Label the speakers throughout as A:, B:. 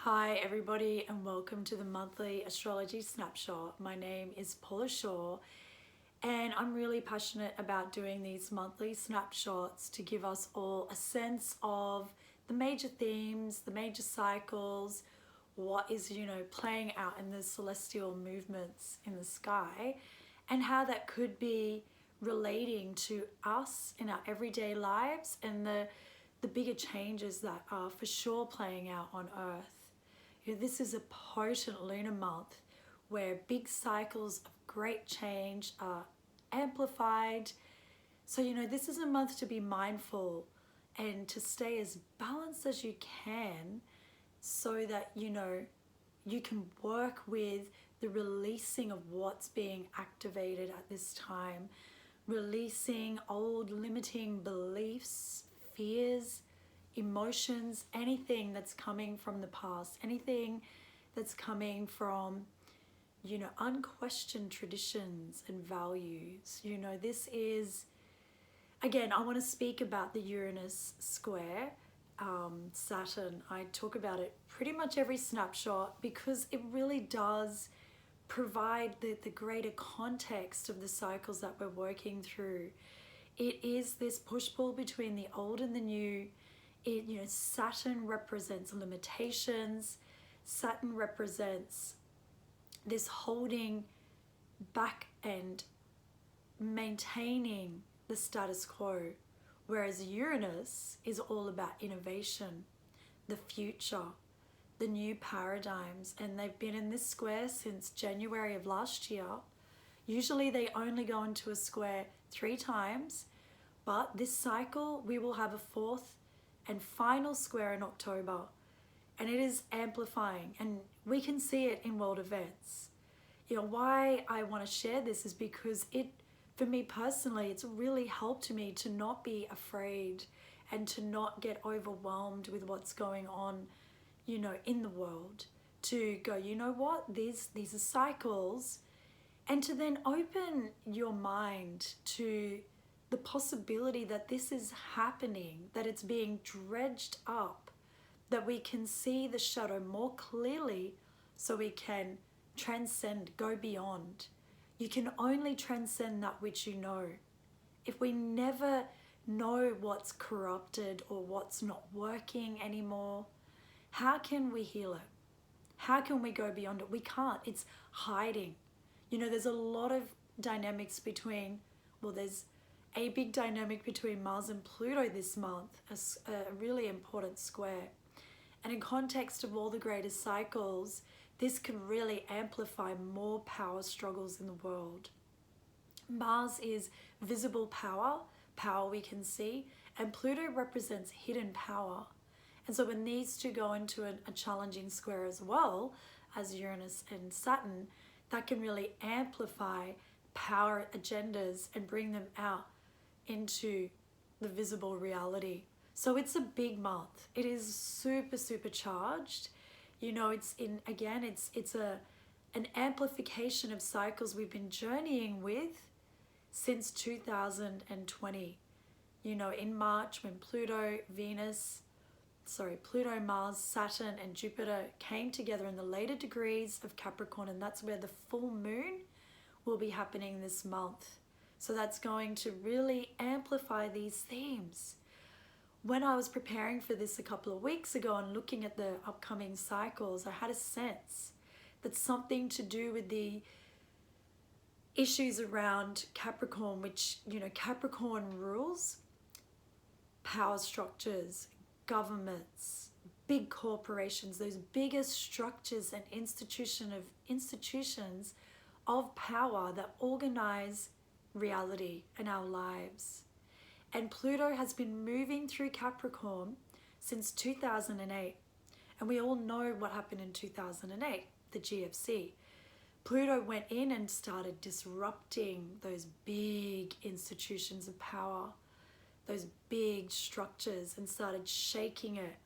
A: Hi everybody and welcome to the monthly astrology snapshot. My name is Paula Shaw and I'm really passionate about doing these monthly snapshots to give us all a sense of the major themes, the major cycles, what is playing out in the celestial movements in the sky and how that could be relating to us in our everyday lives and the bigger changes that are for sure playing out on Earth. This is a potent lunar month where big cycles of great change are amplified. So, this is a month to be mindful and to stay as balanced as you can so that, you can work with the releasing of what's being activated at this time, releasing old limiting beliefs, fears, emotions, anything that's coming from the past, anything that's coming from, unquestioned traditions and values. This is, again, I want to speak about the Uranus square, Saturn. I talk about it pretty much every snapshot because it really does provide the greater context of the cycles that we're working through. It is this push-pull between the old and the new. Saturn represents limitations. Saturn represents this holding back and maintaining the status quo, whereas Uranus is all about innovation, the future, the new paradigms, and they've been in this square since January of last year. Usually they only go into a square 3 times, but this cycle we will have a 4th and final square in October, and it is amplifying and we can see it in world events. Why I want to share this is because for me personally, it's really helped me to not be afraid and to not get overwhelmed with what's going on, in the world, to go, what, these are cycles, and to then open your mind to the possibility that this is happening, that it's being dredged up, that we can see the shadow more clearly so we can transcend, go beyond. You can only transcend that which you know. If we never know what's corrupted or what's not working anymore, how can we heal it? How can we go beyond it? We can't. It's hiding. There's a lot of dynamics between, there's a big dynamic between Mars and Pluto this month, a really important square. And in context of all the greatest cycles, this can really amplify more power struggles in the world. Mars is visible power we can see, and Pluto represents hidden power. And so when these two go into a challenging square as well as Uranus and Saturn, that can really amplify power agendas and bring them out into the visible reality. So it's a big month. It is super, super charged. It's an amplification of cycles we've been journeying with since 2020. In March when Pluto, Mars, Saturn and Jupiter came together in the later degrees of Capricorn, and that's where the full moon will be happening this month. So that's going to really amplify these themes. When I was preparing for this a couple of weeks ago and looking at the upcoming cycles, I had a sense that something to do with the issues around Capricorn, which, Capricorn rules power structures, governments, big corporations, those biggest structures and institutions of power that organize reality in our lives. And Pluto has been moving through Capricorn since 2008. And we all know what happened in 2008, the GFC. Pluto went in and started disrupting those big institutions of power, those big structures, and started shaking it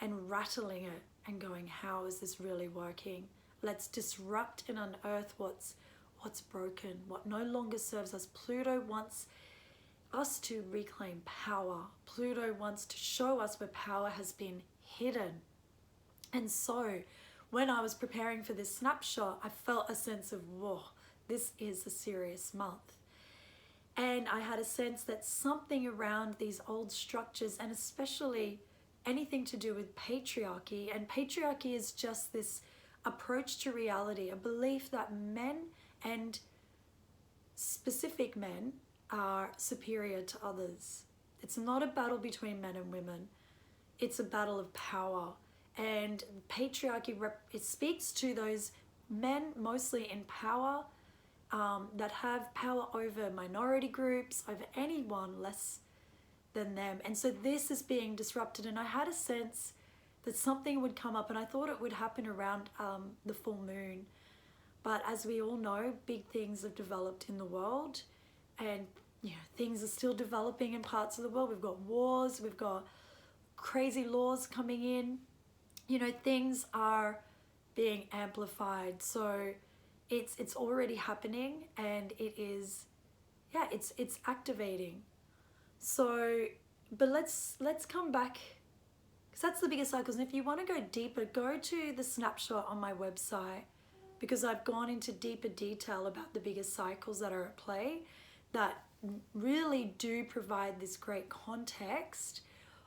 A: and rattling it and going, how is this really working? Let's disrupt and unearth what's broken, what no longer serves us. Pluto wants us to reclaim power. Pluto wants to show us where power has been hidden. And so when I was preparing for this snapshot, I felt a sense of, whoa, this is a serious month. And I had a sense that something around these old structures, and especially anything to do with patriarchy, and patriarchy is just this approach to reality, a belief that men, and specific men, are superior to others. It's not a battle between men and women. It's a battle of power. And patriarchy, it speaks to those men mostly in power, that have power over minority groups, over anyone less than them. And so this is being disrupted. And I had a sense that something would come up, and I thought it would happen around the full moon. But as we all know, big things have developed in the world, and things are still developing in parts of the world. We've got wars, we've got crazy laws coming in. Things are being amplified. So it's already happening, and it is, it's activating. So, but let's come back, because that's the biggest cycles. And if you want to go deeper, go to the snapshot on my website, because I've gone into deeper detail about the biggest cycles that are at play, that really do provide this great context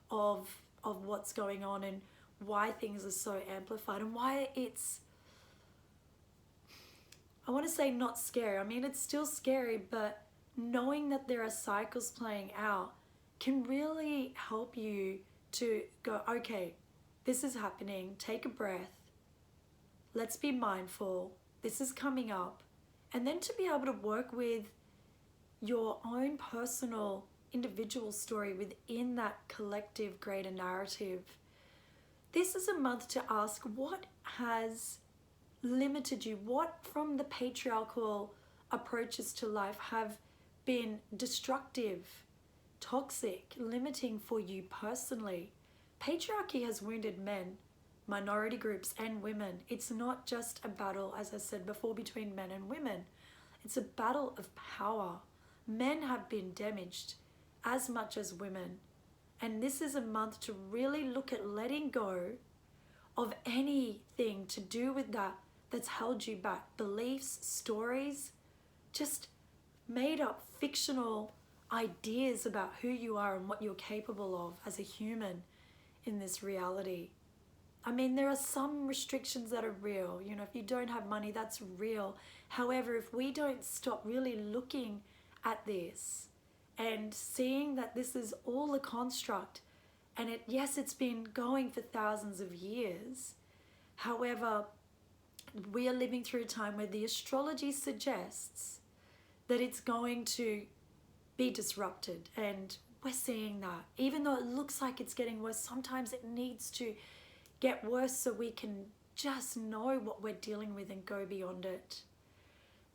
A: of what's going on, and why things are so amplified, and why it's, I want to say, not scary. I mean, it's still scary, but knowing that there are cycles playing out can really help you to go, okay, this is happening, take a breath, let's be mindful, this is coming up. And then to be able to work with your own personal individual story within that collective greater narrative. This is a month to ask, what has limited you? What from the patriarchal approaches to life have been destructive, toxic, limiting for you personally? Patriarchy has wounded men, minority groups, and women. It's not just a battle, as I said before, between men and women. It's a battle of power. Men have been damaged as much as women. And this is a month to really look at letting go of anything to do with that's held you back. Beliefs, stories, just made up fictional ideas about who you are and what you're capable of as a human in this reality. I mean, there are some restrictions that are real. If you don't have money, that's real. However, if we don't stop really looking at this and seeing that this is all a construct, and it's been going for thousands of years. However, we are living through a time where the astrology suggests that it's going to be disrupted, and we're seeing that. Even though it looks like it's getting worse, sometimes it needs to get worse so we can just know what we're dealing with and go beyond it.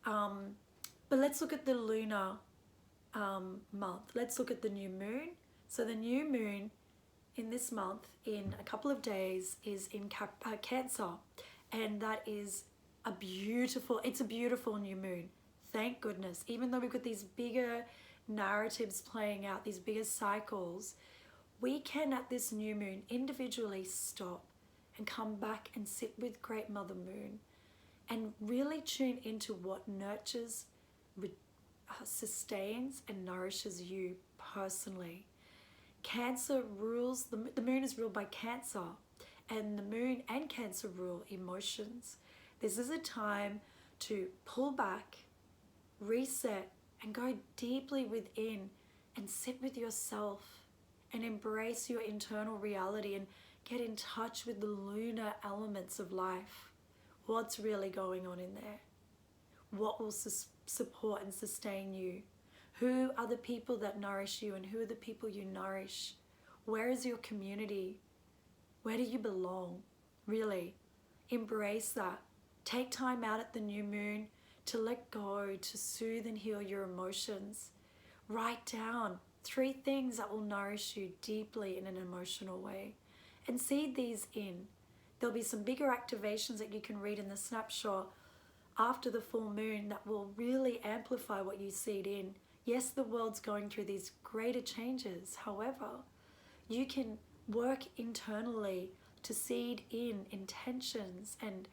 A: But let's look at the lunar month. Let's look at the new moon. So the new moon in this month, in a couple of days, is in Cancer, and that is it's a beautiful new moon. Thank goodness. Even though we've got these bigger narratives playing out, these bigger cycles, we can at this new moon individually stop and come back and sit with Great Mother Moon and really tune into what nurtures, sustains, and nourishes you personally. Cancer rules, the moon is ruled by Cancer, and the moon and Cancer rule emotions. This is a time to pull back, reset, and go deeply within and sit with yourself and embrace your internal reality and get in touch with the lunar elements of life. What's really going on in there? What will support and sustain you? Who are the people that nourish you, and who are the people you nourish? Where is your community? Where do you belong? Really, embrace that. Take time out at the new moon to let go, to soothe and heal your emotions. Write down 3 things that will nourish you deeply in an emotional way, and seed these in. There'll be some bigger activations that you can read in the snapshot after the full moon that will really amplify what you seed in. Yes, the world's going through these greater changes. However, you can work internally to seed in intentions and,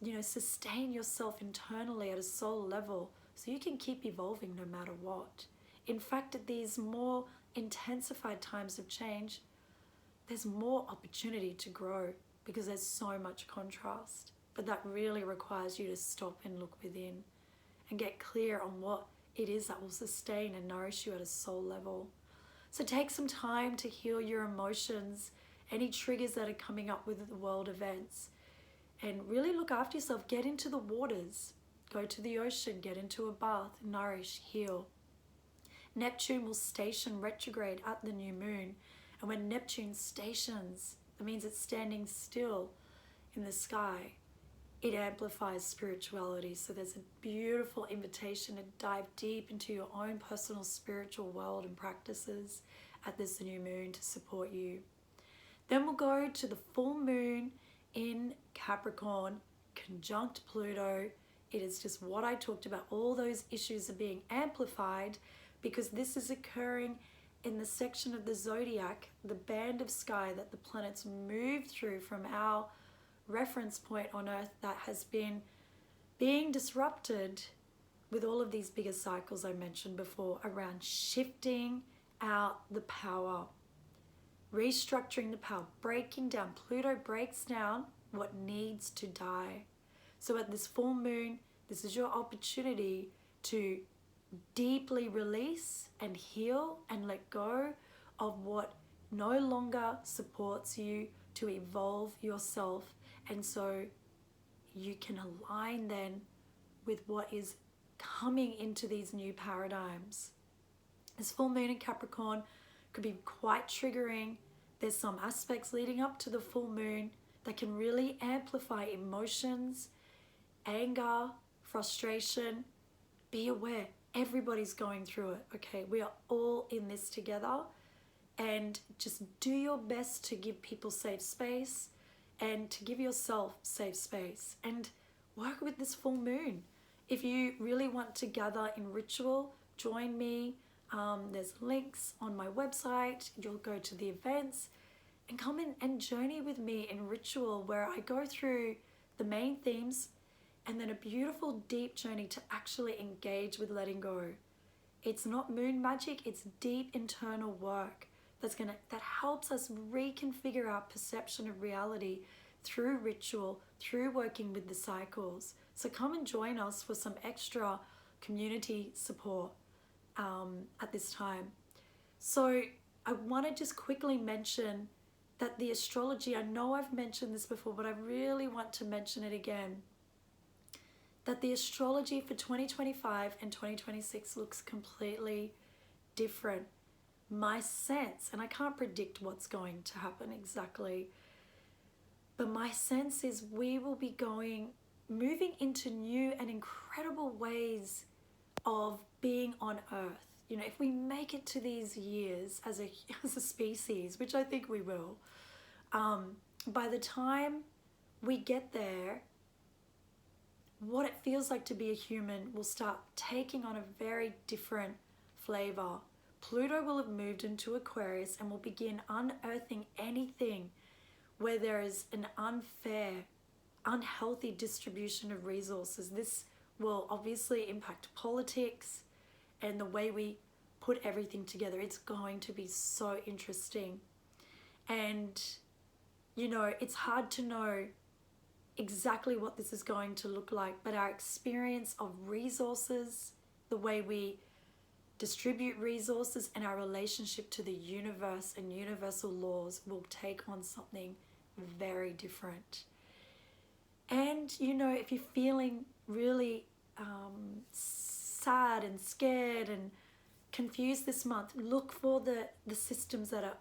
A: you know, sustain yourself internally at a soul level so you can keep evolving no matter what. In fact, at these more intensified times of change, there's more opportunity to grow because there's so much contrast. But that really requires you to stop and look within and get clear on what it is that will sustain and nourish you at a soul level. So take some time to heal your emotions, any triggers that are coming up with the world events, and really look after yourself. Get into the waters, go to the ocean, get into a bath, nourish, heal. Neptune will station retrograde at the new moon. And when Neptune stations, that means it's standing still in the sky. It amplifies spirituality. So there's a beautiful invitation to dive deep into your own personal spiritual world and practices at this new moon to support you. Then we'll go to the full moon in Capricorn, conjunct Pluto. It is just what I talked about. All those issues are being amplified because this is occurring in the section of the zodiac, the band of sky that the planets move through from our reference point on Earth that has been being disrupted with all of these bigger cycles I mentioned before around shifting out the power, restructuring the power, breaking down. Pluto breaks down what needs to die. So at this full moon, this is your opportunity to deeply release and heal and let go of what no longer supports you to evolve yourself. And so you can align then with what is coming into these new paradigms. This full moon in Capricorn could be quite triggering. There's some aspects leading up to the full moon that can really amplify emotions, anger, frustration. Be aware, everybody's going through it, okay? We are all in this together, and just do your best to give people safe space and to give yourself safe space and work with this full moon. If you really want to gather in ritual, join me. There's links on my website. You'll go to the events and come in and journey with me in ritual where I go through the main themes and then a beautiful deep journey to actually engage with letting go. It's not moon magic, it's deep internal work that helps us reconfigure our perception of reality through ritual, through working with the cycles. So come and join us for some extra community support at this time. So I want to just quickly mention that the astrology, I know I've mentioned this before, but I really want to mention it again, that the astrology for 2025 and 2026 looks completely different. My sense, and I can't predict what's going to happen exactly, but my sense is we will be moving into new and incredible ways of being on Earth. You know, if we make it to these years as a species, which I think we will, by the time we get there, what it feels like to be a human will start taking on a very different flavor. Pluto will have moved into Aquarius and will begin unearthing anything where there is an unfair, unhealthy distribution of resources. This will obviously impact politics and the way we put everything together. It's going to be so interesting. And, you know, it's hard to know exactly what this is going to look like, but our experience of resources, the way we distribute resources, and our relationship to the universe and universal laws will take on something very different. And, you know, if you're feeling really sad and scared and confused this month, look for the systems that are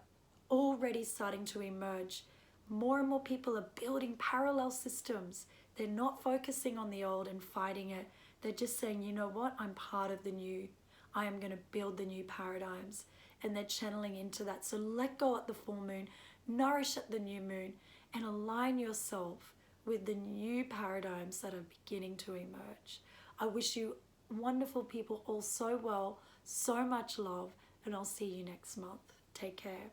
A: already starting to emerge. More and more people are building parallel systems. They're not focusing on the old and fighting it. They're just saying, you know what, I'm part of the new. I am going to build the new paradigms. And they're channeling into that. So let go at the full moon, nourish at the new moon, and align yourself with the new paradigms that are beginning to emerge. I wish you wonderful people all so well, so much love, and I'll see you next month. Take care.